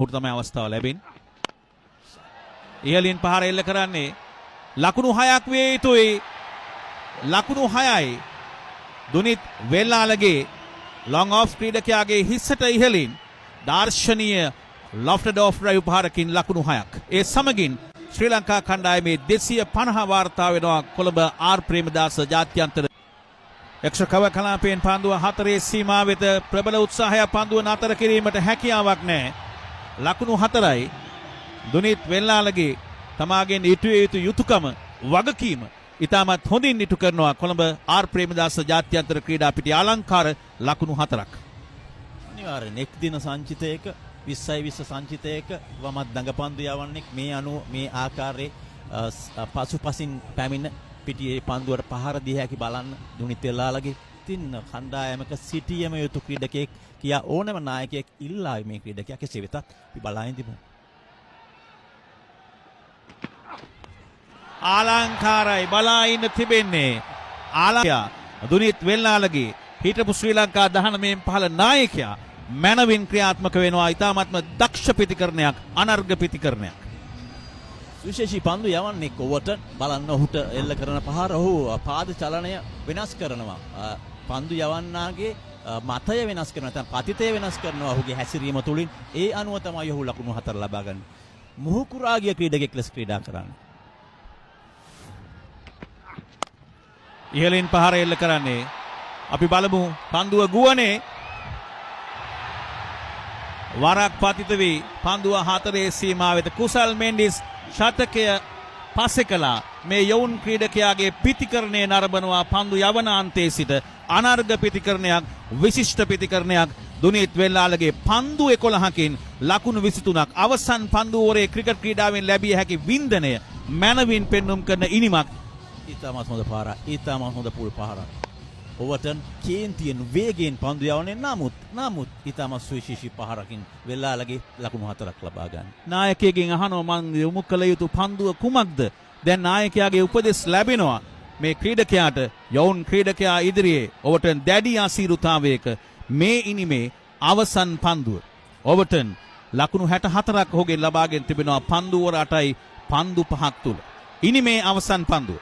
පුරු තමයි අවස්ථාව ලැබෙන්නේ. ඉහලින් පහර එල්ල කරන්නේ ලකුණු 6ක් විය යුතුයි. ලකුණු 6යි. දුනිත් වෙල්ලාලගේ ලොං ඔෆ් ක්‍රීඩකයාගේ හිස්සට ඉහලින් දාර්ශනීය ලොෆ්ටඩ් ඔෆ් ඩ්‍රයිව් පහරකින් ලකුණු 6ක්. ඒ සමගින් ශ්‍රී ලංකා කණ්ඩායමේ 250 වාර්තා වෙනවා කොළඹ ආර් ප්‍රේමදාස ජාත්‍යන්තර එක්ස්ට්‍රා කවර් කලාපයෙන් පන්දුව 4 සීමා වෙත ප්‍රබල උත්සාහයක් පන්දුව නතර කිරීමට හැකියාවක් නැහැ. ලකුණු 4යි. දුනිත් වෙල්ලාලගේ තමාගෙන් ඉටුවේ යුතු යුතුයකම වගකීම ඉතාමත් හොඳින් ඉටු කරනවා කොළඹ ආර් ප්‍රේමදාස ජාත්‍යන්තර ක්‍රීඩා පිටිය අලංකාර ලකුණු 4ක්. අනිවාර්යෙන් එක් දින සංචිතයක 20 සංචිතයක වමත් දඟපන්දු යවන්නේ මේ අනුව මේ ආකාරයේ පසුපසින් පැමිණ පිටියේ පන්දුවට පහර දී හැකි බලන්න දුනිත් වෙල්ලාලගේ තින්න කණ්ඩායමක සිටියම යුතු ක්‍රීඩකයෙක් කියා ඕනෑම නායකයෙක් ඉල්ලායි මේ ක්‍රීඩකයා කෙසේ වෙතත් අපි බලාගෙන තිබුණා. ආලංකාරයි බලා ඉන්න තිබෙන්නේ ආලංකා දුනිත් වෙල්ලාලගේ හිටපු ශ්‍රී ලංකා 19 15 නායකයා මනවින් ක්‍රියාත්මක වෙනවා. ඉතාමත්ම දක්ෂ ප්‍රතිකරණයක් අනර්ග ප්‍රතිකරණයක්. විශේෂී පන්දු යවන්නේ කොවට බලන්න ඔහුට එල්ල කරන පහර ඔහු පාද චලනය වෙනස් කරනවා. පන්දු යවන්නාගේ මතය වෙනස් කරනවා. නැත්නම් පතිතය වෙනස් කරනවා ඔහුගේ හැසිරීම තුළින්. ඒ අනුව තමයි ඔහු ලකුණු 4 ලබා ගන්නේ. මුහුකුරාගිය ක්‍රීඩකෙක් ලෙස ක්‍රීඩා කරන්නේ. ඉහලින් පහර එල්ල කරන්නේ අපි බලමු පන්දුව ගුවනේ වරක් පතිත වී පන්දුව 4 සීමා වෙත කුසල් මෙන්ඩිස් ශතකය පස්සේ කළා. මේ යවුන් ක්‍රීඩකයාගේ පිතිකරණය නරඹනවා. පන්දු යවන අන්තයේ සිට අනර්ග පිතිකරණයක් විශිෂ්ට පිතිකරණයක් දුනිත් වෙල්ලාලගේ පන්දු 11කින් ලකුණු 23ක් අවසන් පන්දු ඕරේ ක්‍රිකට් ක්‍රීඩාවෙන් ලැබිය හැකි වින්දනය මනවින් පෙන්눔 කරන ඉනිමක්. ඉතාමත් හොඳ පාරක්. ඉතාමත් හොඳ පුල් පාරක්. ඔවටන් කේන්තියෙන් වේගයෙන් පන්දු යවන්නේ නමුත් ඉතාමත් සුවිශේෂී පහරකින් වෙල්ලාලගේ ලකුණු 4ක් ලබා ගන්න. නායකයෙක්ගෙන් අහනවා මන් යොමු කළ යුතු පන්දුව කුමක්ද? දැන් නායකයාගේ උපදෙස් ලැබෙනවා. මේ ක්‍රීඩකයාට යවුන් ක්‍රීඩකයා ඉදිරියේ ඔවටන් දැඩි අසීරුතාවයක මේ ඉනිමේ අවසන් පන්දුව. ඔවටන් ලකුණු 64ක් ඔහුගෙන් ලබාගෙන තිබෙනවා පන්දු වර 8යි පන්දු 5ක් තුල. ඉනිමේ අවසන් පන්දුව.